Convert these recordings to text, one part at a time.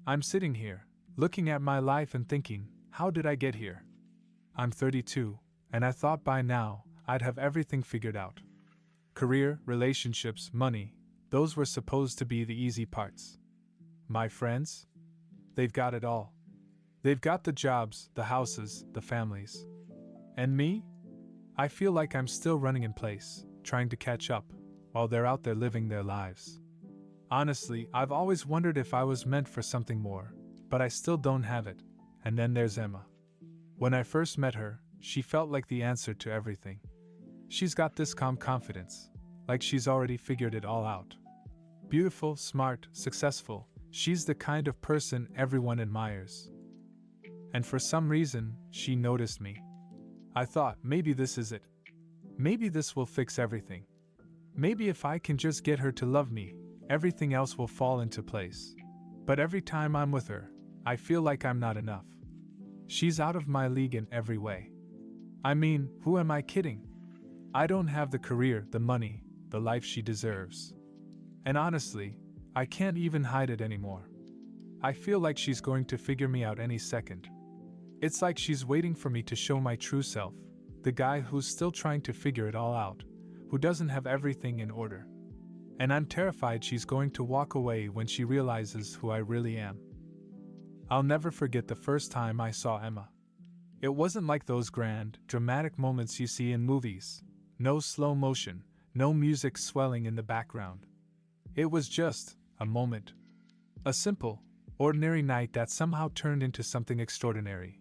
I'm sitting here, looking at my life and thinking, how did I get here? I'm 32, and I thought by now I'd have everything figured out. Career, relationships, money, those were supposed to be the easy parts. My friends? They've got it all. They've got the jobs, the houses, the families. And me? I feel like I'm still running in place, trying to catch up, while they're out there living their lives. Honestly, I've always wondered if I was meant for something more, but I still don't have it. And then there's Emma. When I first met her, she felt like the answer to everything. She's got this calm confidence, like she's already figured it all out. Beautiful, smart, successful, she's the kind of person everyone admires. And for some reason, she noticed me. I thought, maybe this is it. Maybe this will fix everything. Maybe if I can just get her to love me, everything else will fall into place. But every time I'm with her, I feel like I'm not enough. She's out of my league in every way. I mean, who am I kidding? I don't have the career, the money, the life she deserves. And honestly, I can't even hide it anymore. I feel like she's going to figure me out any second. It's like she's waiting for me to show my true self, the guy who's still trying to figure it all out, who doesn't have everything in order. And I'm terrified she's going to walk away when she realizes who I really am. I'll never forget the first time I saw Emma. It wasn't like those grand, dramatic moments you see in movies. No slow motion, no music swelling in the background. It was just a moment. A simple, ordinary night that somehow turned into something extraordinary.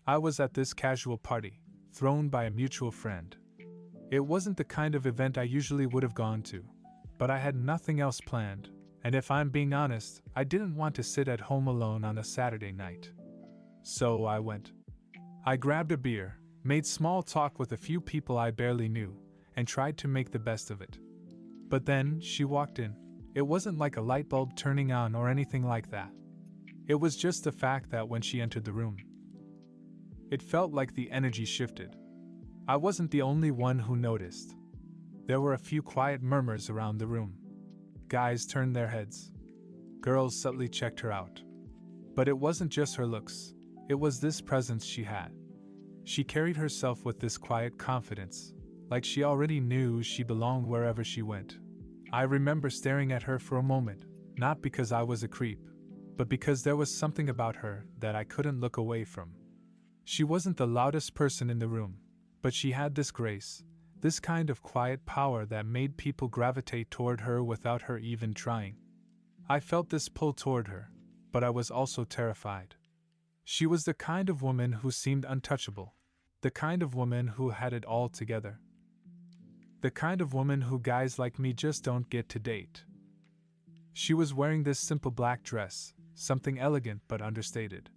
I was at this casual party, thrown by a mutual friend. It wasn't the kind of event I usually would have gone to, but I had nothing else planned, and if I'm being honest, I didn't want to sit at home alone on a Saturday night. So I went. I grabbed a beer, made small talk with a few people I barely knew, and tried to make the best of it. But then she walked in. It wasn't like a light bulb turning on or anything like that. It was just the fact that when she entered the room, it felt like the energy shifted. I wasn't the only one who noticed. There were a few quiet murmurs around the room. Guys turned their heads. Girls subtly checked her out. But it wasn't just her looks, it was this presence she had. She carried herself with this quiet confidence, like she already knew she belonged wherever she went. I remember staring at her for a moment, not because I was a creep, but because there was something about her that I couldn't look away from. She wasn't the loudest person in the room, but she had this grace, this kind of quiet power that made people gravitate toward her without her even trying. I felt this pull toward her, but I was also terrified. She was the kind of woman who seemed untouchable, the kind of woman who had it all together. The kind of woman who guys like me just don't get to date. She was wearing this simple black dress, something elegant but understated.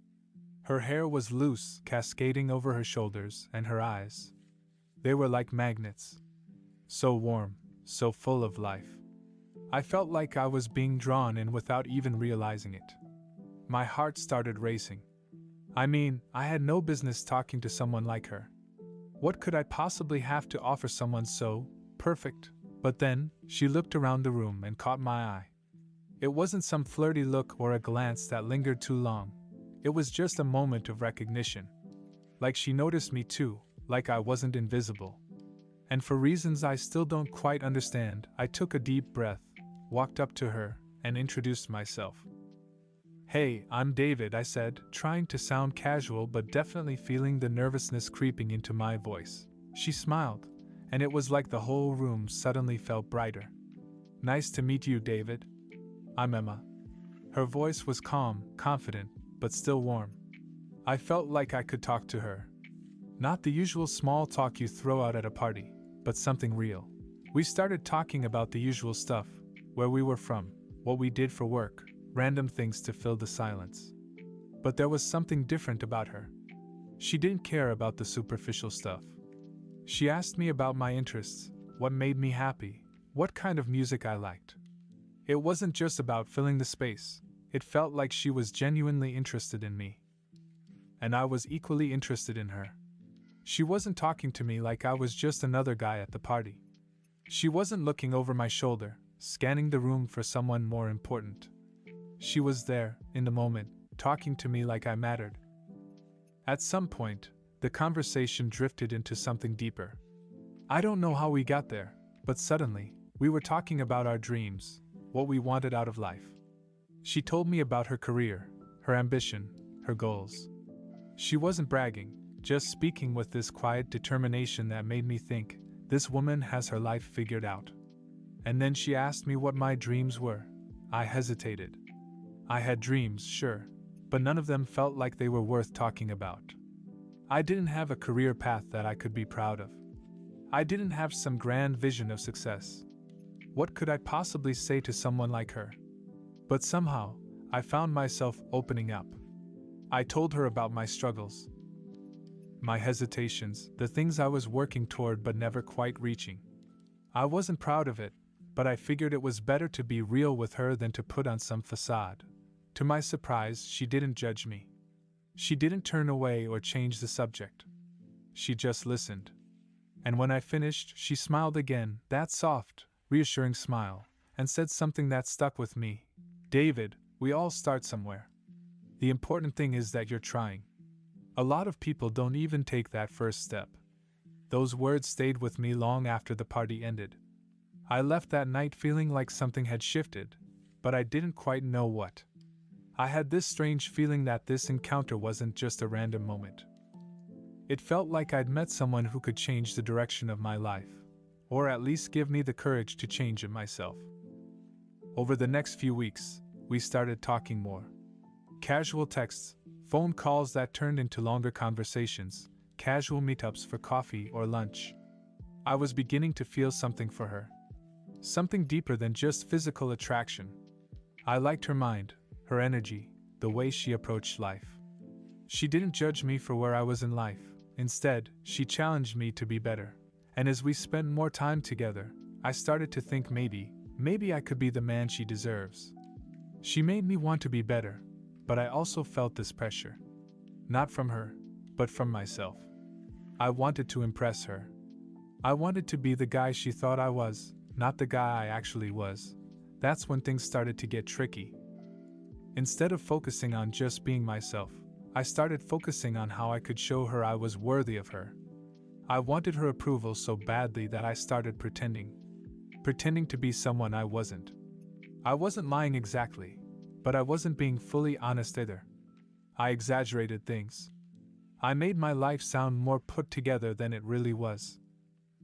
Her hair was loose, cascading over her shoulders, and her eyes, they were like magnets. So warm, so full of life. I felt like I was being drawn in without even realizing it. My heart started racing. I mean, I had no business talking to someone like her. What could I possibly have to offer someone so perfect? But then, she looked around the room and caught my eye. It wasn't some flirty look or a glance that lingered too long. It was just a moment of recognition. Like she noticed me too, like I wasn't invisible. And for reasons I still don't quite understand, I took a deep breath, walked up to her, and introduced myself. "Hey, I'm David," I said, trying to sound casual but definitely feeling the nervousness creeping into my voice. She smiled, and it was like the whole room suddenly felt brighter. "Nice to meet you, David. I'm Emma." Her voice was calm, confident, but still warm. I felt like I could talk to her. Not the usual small talk you throw out at a party, but something real. We started talking about the usual stuff, where we were from, what we did for work, random things to fill the silence. But there was something different about her. She didn't care about the superficial stuff. She asked me about my interests, what made me happy, what kind of music I liked. It wasn't just about filling the space, it felt like she was genuinely interested in me. And I was equally interested in her. She wasn't talking to me like I was just another guy at the party. She wasn't looking over my shoulder, scanning the room for someone more important. She was there, in the moment, talking to me like I mattered. At some point, the conversation drifted into something deeper. I don't know how we got there, but suddenly, we were talking about our dreams, what we wanted out of life. She told me about her career, her ambition, her goals. She wasn't bragging, just speaking with this quiet determination that made me think, this woman has her life figured out. And then she asked me what my dreams were. I hesitated. I had dreams, sure, but none of them felt like they were worth talking about. I didn't have a career path that I could be proud of. I didn't have some grand vision of success. What could I possibly say to someone like her? But somehow, I found myself opening up. I told her about my struggles, my hesitations, the things I was working toward but never quite reaching. I wasn't proud of it, but I figured it was better to be real with her than to put on some facade. To my surprise, she didn't judge me. She didn't turn away or change the subject. She just listened. And when I finished, she smiled again, that soft, reassuring smile, and said something that stuck with me. David, we all start somewhere. The important thing is that you're trying. A lot of people don't even take that first step. Those words stayed with me long after the party ended. I left that night feeling like something had shifted, but I didn't quite know what. I had this strange feeling that this encounter wasn't just a random moment. It felt like I'd met someone who could change the direction of my life, or at least give me the courage to change it myself. Over the next few weeks, we started talking more. Casual texts, phone calls that turned into longer conversations, casual meetups for coffee or lunch. I was beginning to feel something for her. Something deeper than just physical attraction. I liked her mind, her energy, the way she approached life. She didn't judge me for where I was in life. Instead, she challenged me to be better. And as we spent more time together, I started to think maybe I could be the man she deserves. She made me want to be better, but I also felt this pressure. Not from her, but from myself. I wanted to impress her. I wanted to be the guy she thought I was, not the guy I actually was. That's when things started to get tricky. Instead of focusing on just being myself, I started focusing on how I could show her I was worthy of her. I wanted her approval so badly that I started pretending to be someone I wasn't. I wasn't lying exactly, but I wasn't being fully honest either. I exaggerated things. I made my life sound more put together than it really was.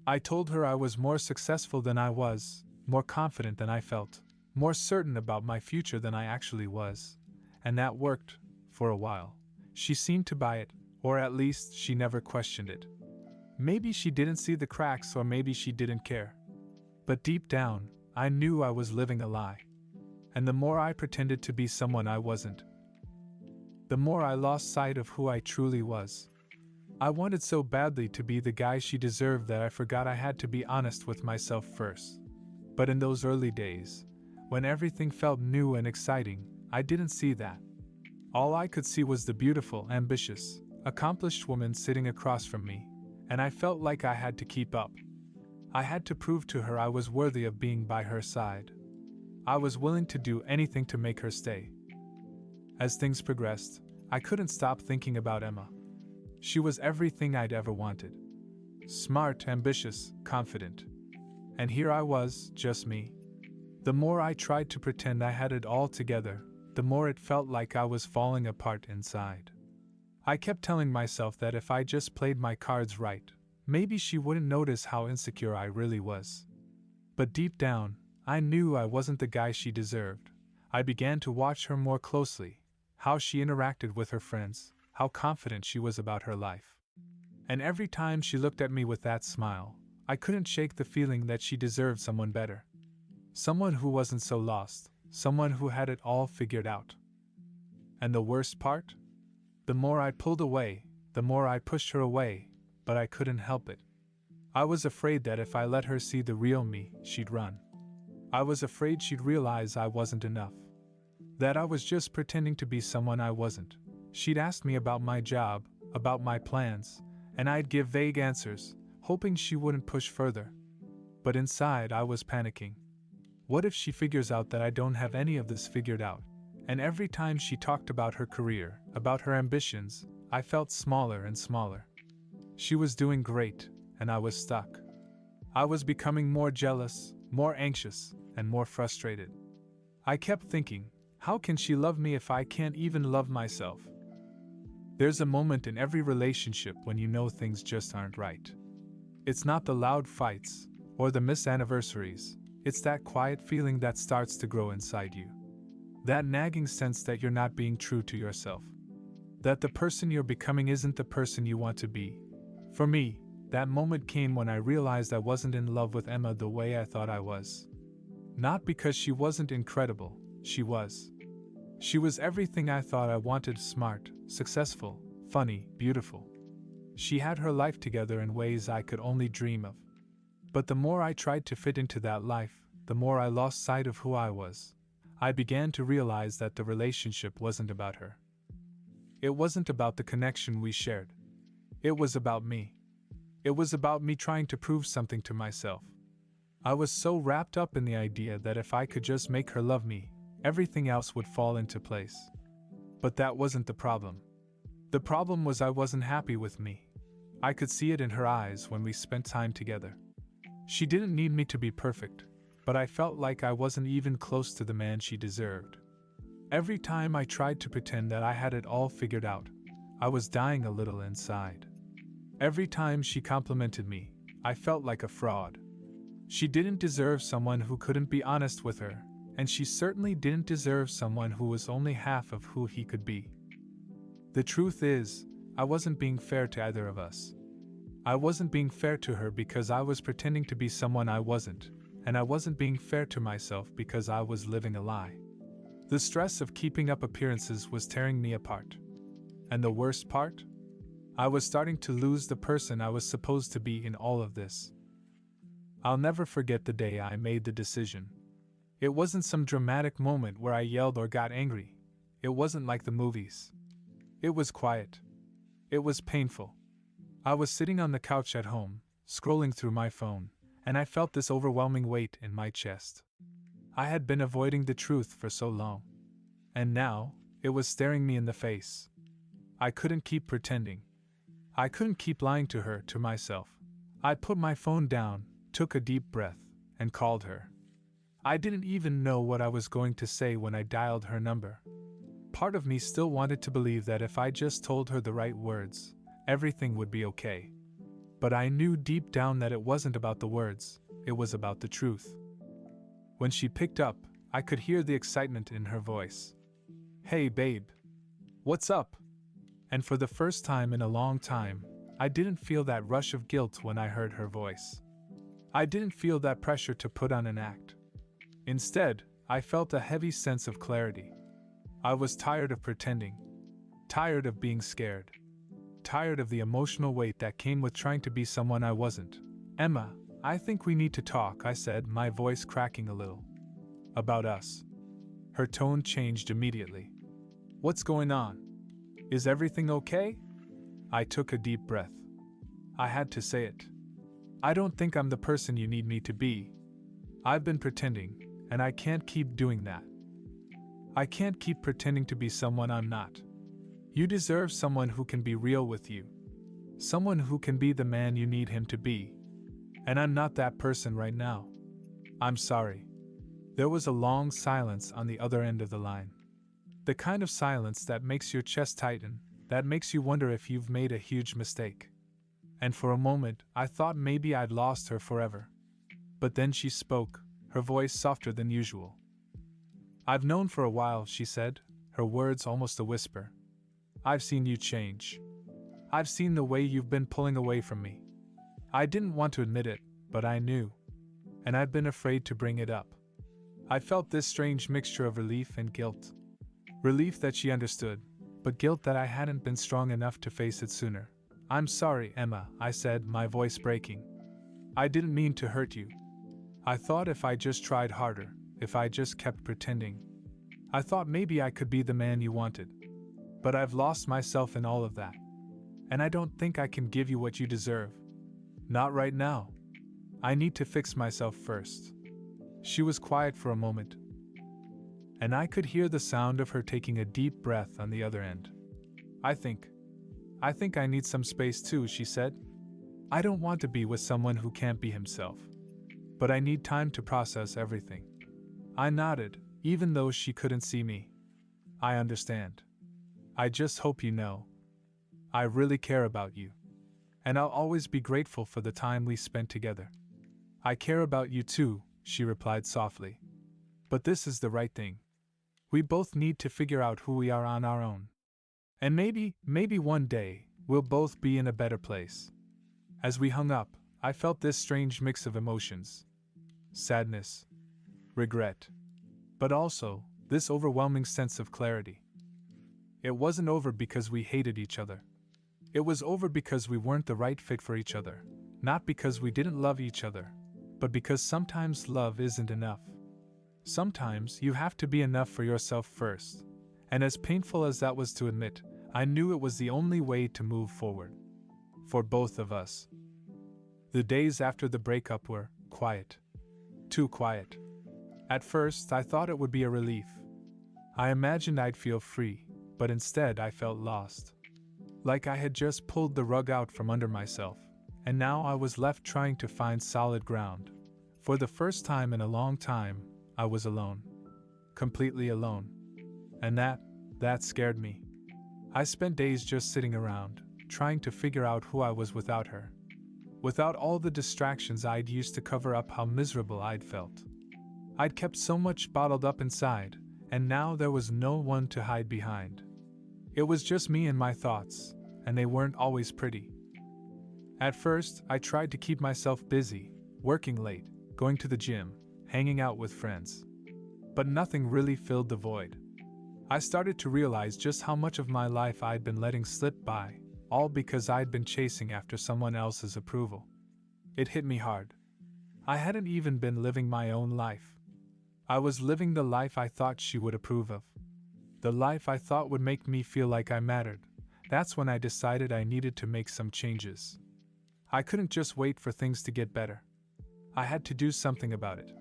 I told her I was more successful than I was, more confident than I felt, more certain about my future than I actually was. And that worked, for a while. She seemed to buy it, or at least she never questioned it. Maybe she didn't see the cracks, or maybe she didn't care. But deep down, I knew I was living a lie. And the more I pretended to be someone I wasn't, the more I lost sight of who I truly was. I wanted so badly to be the guy she deserved that I forgot I had to be honest with myself first. But in those early days, when everything felt new and exciting, I didn't see that. All I could see was the beautiful, ambitious, accomplished woman sitting across from me, and I felt like I had to keep up. I had to prove to her I was worthy of being by her side. I was willing to do anything to make her stay. As things progressed, I couldn't stop thinking about Emma. She was everything I'd ever wanted. Smart, ambitious, confident. And here I was, just me. The more I tried to pretend I had it all together, the more it felt like I was falling apart inside. I kept telling myself that if I just played my cards right, maybe she wouldn't notice how insecure I really was. But deep down, I knew I wasn't the guy she deserved. I began to watch her more closely, how she interacted with her friends, how confident she was about her life. And every time she looked at me with that smile, I couldn't shake the feeling that she deserved someone better. Someone who wasn't so lost, someone who had it all figured out. And the worst part? The more I pulled away, the more I pushed her away, but I couldn't help it. I was afraid that if I let her see the real me, she'd run. I was afraid she'd realize I wasn't enough. That I was just pretending to be someone I wasn't. She'd ask me about my job, about my plans, and I'd give vague answers, hoping she wouldn't push further. But inside I was panicking. What if she figures out that I don't have any of this figured out, And every time she talked about her career, about her ambitions, I felt smaller and smaller. She was doing great, and I was stuck. I was becoming more jealous, more anxious, and more frustrated. I kept thinking, how can she love me if I can't even love myself? There's a moment in every relationship when you know things just aren't right. It's not the loud fights, or the missed anniversaries, it's that quiet feeling that starts to grow inside you. That nagging sense that you're not being true to yourself. That the person you're becoming isn't the person you want to be. For me, that moment came when I realized I wasn't in love with Emma the way I thought I was. Not because she wasn't incredible, she was. She was everything I thought I wanted: smart, successful, funny, beautiful. She had her life together in ways I could only dream of. But the more I tried to fit into that life, the more I lost sight of who I was. I began to realize that the relationship wasn't about her. It wasn't about the connection we shared. It was about me. It was about me trying to prove something to myself. I was so wrapped up in the idea that if I could just make her love me, everything else would fall into place. But that wasn't the problem. The problem was I wasn't happy with me. I could see it in her eyes when we spent time together. She didn't need me to be perfect, but I felt like I wasn't even close to the man she deserved. Every time I tried to pretend that I had it all figured out, I was dying a little inside. Every time she complimented me, I felt like a fraud. She didn't deserve someone who couldn't be honest with her, and she certainly didn't deserve someone who was only half of who he could be. The truth is, I wasn't being fair to either of us. I wasn't being fair to her because I was pretending to be someone I wasn't, and I wasn't being fair to myself because I was living a lie. The stress of keeping up appearances was tearing me apart. And the worst part? I was starting to lose the person I was supposed to be in all of this. I'll never forget the day I made the decision. It wasn't some dramatic moment where I yelled or got angry. It wasn't like the movies. It was quiet. It was painful. I was sitting on the couch at home, scrolling through my phone, and I felt this overwhelming weight in my chest. I had been avoiding the truth for so long. And now, it was staring me in the face. I couldn't keep pretending. I couldn't keep lying to her, to myself. I put my phone down, took a deep breath, and called her. I didn't even know what I was going to say when I dialed her number. Part of me still wanted to believe that if I just told her the right words, everything would be okay. But I knew deep down that it wasn't about the words, it was about the truth. When she picked up, I could hear the excitement in her voice. "Hey babe. What's up?" And for the first time in a long time, I didn't feel that rush of guilt when I heard her voice. I didn't feel that pressure to put on an act. Instead, I felt a heavy sense of clarity. I was tired of pretending. Tired of being scared. Tired of the emotional weight that came with trying to be someone I wasn't. "Emma, I think we need to talk," I said, my voice cracking a little. "About us." Her tone changed immediately. "What's going on? Is everything okay?" I took a deep breath. I had to say it. "I don't think I'm the person you need me to be. I've been pretending, and I can't keep doing that. I can't keep pretending to be someone I'm not. You deserve someone who can be real with you. Someone who can be the man you need him to be. And I'm not that person right now. I'm sorry." There was a long silence on the other end of the line. The kind of silence that makes your chest tighten, that makes you wonder if you've made a huge mistake. And for a moment, I thought maybe I'd lost her forever. But then she spoke, her voice softer than usual. "I've known for a while," she said, her words almost a whisper. "I've seen you change. I've seen the way you've been pulling away from me. I didn't want to admit it, but I knew. And I'd been afraid to bring it up." I felt this strange mixture of relief and guilt. Relief that she understood, but guilt that I hadn't been strong enough to face it sooner. "I'm sorry, Emma," I said, my voice breaking. "I didn't mean to hurt you. I thought if I just tried harder, if I just kept pretending, I thought maybe I could be the man you wanted. But I've lost myself in all of that. And I don't think I can give you what you deserve. Not right now. I need to fix myself first." She was quiet for a moment. and I could hear the sound of her taking a deep breath on the other end. I think I need some space too," she said. "I don't want to be with someone who can't be himself. But I need time to process everything." I nodded, even though she couldn't see me. "I understand. I just hope you know. I really care about you. And I'll always be grateful for the time we spent together." "I care about you too," she replied softly. "But this is the right thing. We both need to figure out who we are on our own. And maybe one day, we'll both be in a better place." As we hung up, I felt this strange mix of emotions. Sadness. Regret. But also, this overwhelming sense of clarity. It wasn't over because we hated each other. It was over because we weren't the right fit for each other, not because we didn't love each other, but because sometimes love isn't enough. Sometimes you have to be enough for yourself first, and as painful as that was to admit, I knew it was the only way to move forward. For both of us. The days after the breakup were quiet. Too quiet. At first, I thought it would be a relief. I imagined I'd feel free, but instead I felt lost. Like I had just pulled the rug out from under myself, and now I was left trying to find solid ground. For the first time in a long time, I was alone. Completely alone. And that scared me. I spent days just sitting around, trying to figure out who I was without her. Without all the distractions I'd used to cover up how miserable I'd felt. I'd kept so much bottled up inside, and now there was no one to hide behind. It was just me and my thoughts, and they weren't always pretty. At first, I tried to keep myself busy, working late, going to the gym, hanging out with friends. But nothing really filled the void. I started to realize just how much of my life I'd been letting slip by, all because I'd been chasing after someone else's approval. It hit me hard. I hadn't even been living my own life. I was living the life I thought she would approve of. The life I thought would make me feel like I mattered. That's when I decided I needed to make some changes. I couldn't just wait for things to get better. I had to do something about it.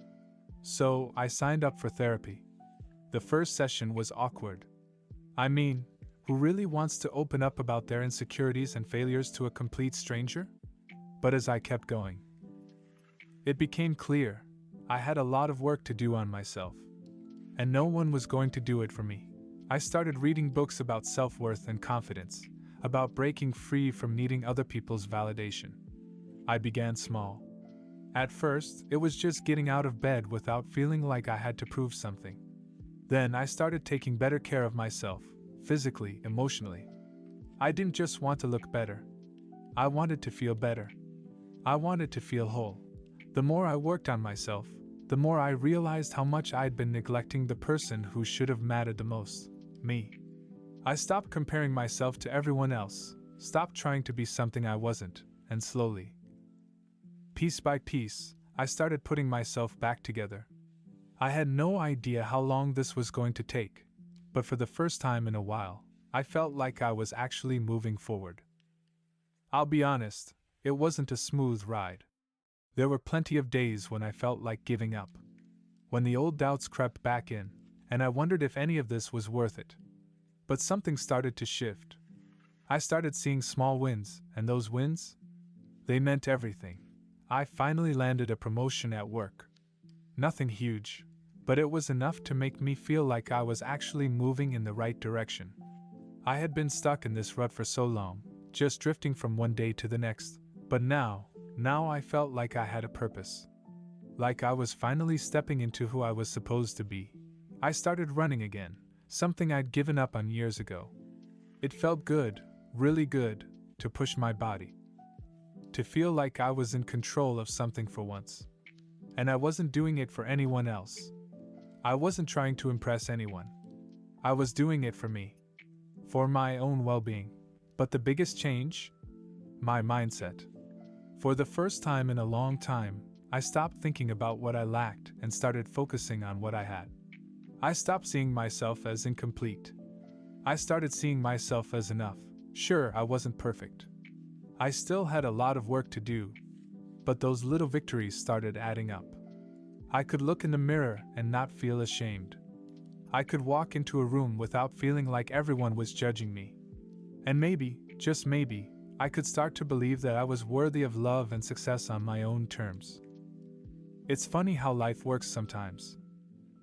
So, I signed up for therapy. The first session was awkward. I mean, who really wants to open up about their insecurities and failures to a complete stranger? But as I kept going, it became clear I had a lot of work to do on myself. And no one was going to do it for me. I started reading books about self-worth and confidence, about breaking free from needing other people's validation. I began small. At first, it was just getting out of bed without feeling like I had to prove something. Then I started taking better care of myself, physically, emotionally. I didn't just want to look better. I wanted to feel better. I wanted to feel whole. The more I worked on myself, the more I realized how much I'd been neglecting the person who should have mattered the most, me. I stopped comparing myself to everyone else, stopped trying to be something I wasn't, and slowly, piece by piece, I started putting myself back together. I had no idea how long this was going to take, but for the first time in a while, I felt like I was actually moving forward. I'll be honest, it wasn't a smooth ride. There were plenty of days when I felt like giving up. When the old doubts crept back in, and I wondered if any of this was worth it. But something started to shift. I started seeing small wins, and those wins? They meant everything. I finally landed a promotion at work. Nothing huge, but it was enough to make me feel like I was actually moving in the right direction. I had been stuck in this rut for so long, just drifting from one day to the next, but now I felt like I had a purpose. Like I was finally stepping into who I was supposed to be. I started running again, something I'd given up on years ago. It felt good, really good, to push my body. To feel like I was in control of something for once. And I wasn't doing it for anyone else. I wasn't trying to impress anyone. I was doing it for me. For my own well-being. But the biggest change? My mindset. For the first time in a long time, I stopped thinking about what I lacked and started focusing on what I had. I stopped seeing myself as incomplete. I started seeing myself as enough. Sure, I wasn't perfect. I still had a lot of work to do, but those little victories started adding up. I could look in the mirror and not feel ashamed. I could walk into a room without feeling like everyone was judging me. And maybe, just maybe, I could start to believe that I was worthy of love and success on my own terms. It's funny how life works sometimes.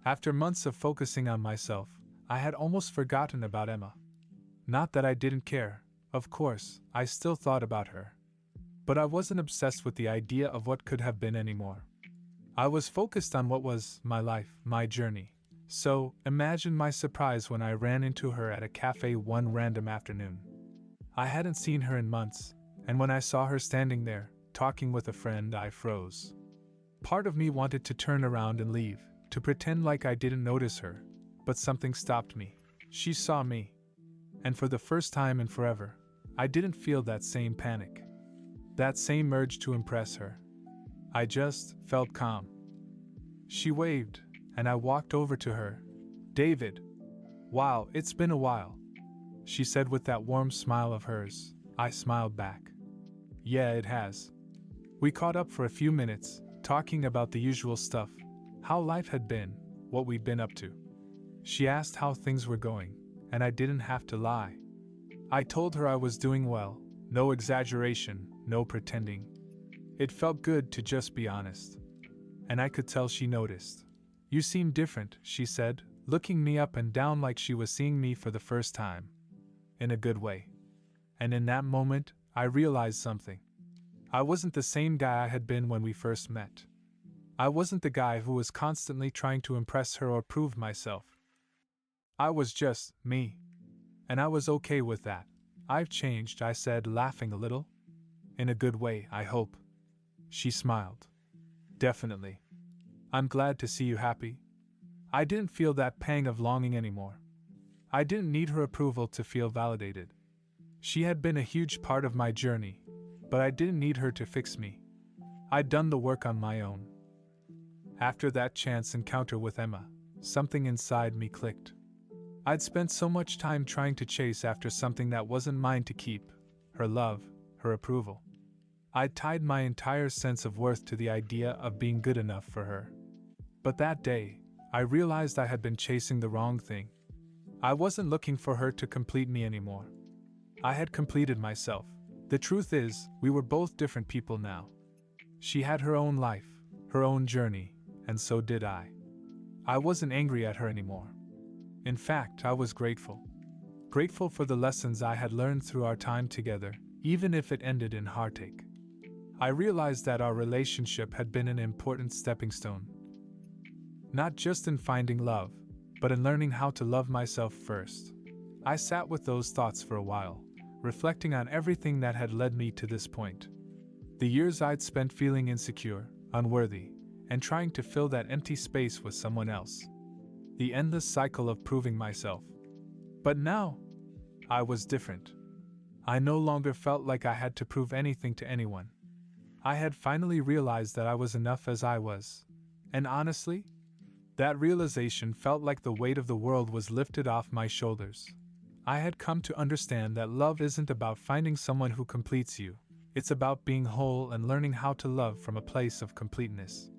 After months of focusing on myself, I had almost forgotten about Emma. Not that I didn't care, of course, I still thought about her. But I wasn't obsessed with the idea of what could have been anymore. I was focused on what was my life, my journey. So, imagine my surprise when I ran into her at a cafe one random afternoon. I hadn't seen her in months, and when I saw her standing there, talking with a friend, I froze. Part of me wanted to turn around and leave, to pretend like I didn't notice her, but something stopped me. She saw me. And for the first time in forever, I didn't feel that same panic. That same urge to impress her. I just felt calm. She waved, and I walked over to her. "David. Wow, it's been a while," she said with that warm smile of hers. I smiled back. "Yeah, it has." We caught up for a few minutes, talking about the usual stuff, how life had been, what we'd been up to. She asked how things were going, and I didn't have to lie. I told her I was doing well, no exaggeration, no pretending. It felt good to just be honest. And I could tell she noticed. "You seem different," she said, looking me up and down like she was seeing me for the first time. In a good way. And in that moment, I realized something. I wasn't the same guy I had been when we first met. I wasn't the guy who was constantly trying to impress her or prove myself. I was just me. And I was okay with that. "I've changed," I said, laughing a little. "In a good way, I hope." She smiled. "Definitely. I'm glad to see you happy." I didn't feel that pang of longing anymore. I didn't need her approval to feel validated. She had been a huge part of my journey, but I didn't need her to fix me. I'd done the work on my own. After that chance encounter with Emma, something inside me clicked. I'd spent so much time trying to chase after something that wasn't mine to keep, her love, her approval. I'd tied my entire sense of worth to the idea of being good enough for her. But that day, I realized I had been chasing the wrong thing. I wasn't looking for her to complete me anymore. I had completed myself. The truth is, we were both different people now. She had her own life, her own journey, and so did I. I wasn't angry at her anymore. In fact, I was grateful. Grateful for the lessons I had learned through our time together, even if it ended in heartache. I realized that our relationship had been an important stepping stone. Not just in finding love, but in learning how to love myself first. I sat with those thoughts for a while, reflecting on everything that had led me to this point. The years I'd spent feeling insecure, unworthy, and trying to fill that empty space with someone else. The endless cycle of proving myself. But now, I was different. I no longer felt like I had to prove anything to anyone. I had finally realized that I was enough as I was. And honestly, that realization felt like the weight of the world was lifted off my shoulders. I had come to understand that love isn't about finding someone who completes you. It's about being whole and learning how to love from a place of completeness.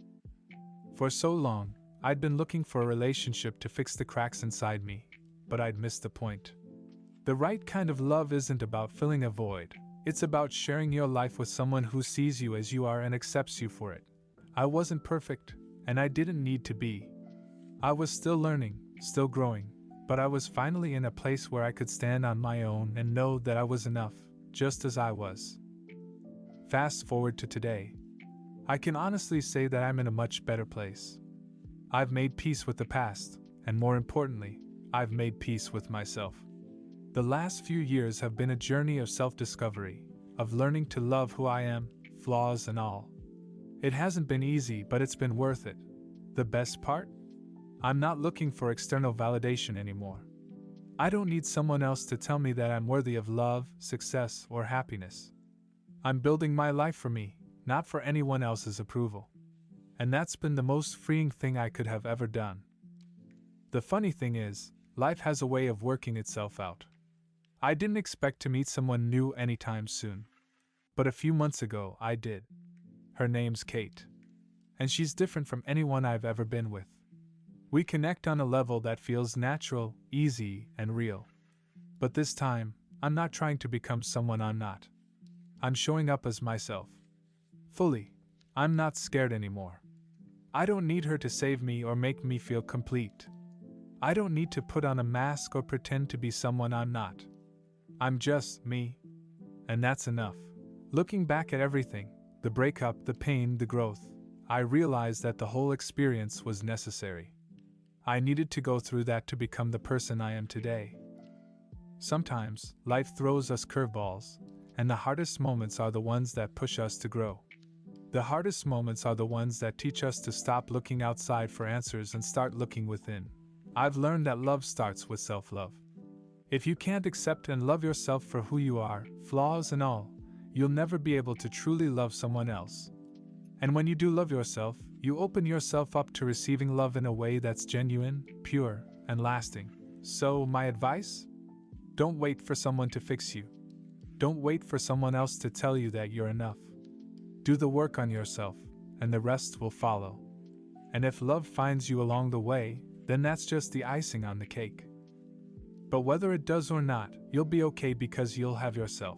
For so long, I'd been looking for a relationship to fix the cracks inside me, but I'd missed the point. The right kind of love isn't about filling a void. It's about sharing your life with someone who sees you as you are and accepts you for it. I wasn't perfect, and I didn't need to be. I was still learning, still growing, but I was finally in a place where I could stand on my own and know that I was enough, just as I was. Fast forward to today. I can honestly say that I'm in a much better place. I've made peace with the past, and more importantly, I've made peace with myself. The last few years have been a journey of self-discovery, of learning to love who I am, flaws and all. It hasn't been easy, but it's been worth it. The best part? I'm not looking for external validation anymore. I don't need someone else to tell me that I'm worthy of love, success, or happiness. I'm building my life for me, not for anyone else's approval. And that's been the most freeing thing I could have ever done. The funny thing is, life has a way of working itself out. I didn't expect to meet someone new anytime soon. But a few months ago, I did. Her name's Kate. And she's different from anyone I've ever been with. We connect on a level that feels natural, easy, and real. But this time, I'm not trying to become someone I'm not. I'm showing up as myself. Fully. I'm not scared anymore. I don't need her to save me or make me feel complete. I don't need to put on a mask or pretend to be someone I'm not. I'm just me. And that's enough. Looking back at everything, the breakup, the pain, the growth, I realized that the whole experience was necessary. I needed to go through that to become the person I am today. Sometimes, life throws us curveballs, and the hardest moments are the ones that push us to grow. The hardest moments are the ones that teach us to stop looking outside for answers and start looking within. I've learned that love starts with self-love. If you can't accept and love yourself for who you are, flaws and all, you'll never be able to truly love someone else. And when you do love yourself, you open yourself up to receiving love in a way that's genuine, pure, and lasting. So, my advice? Don't wait for someone to fix you. Don't wait for someone else to tell you that you're enough. Do the work on yourself, and the rest will follow. And if love finds you along the way, then that's just the icing on the cake. But whether it does or not, you'll be okay because you'll have yourself.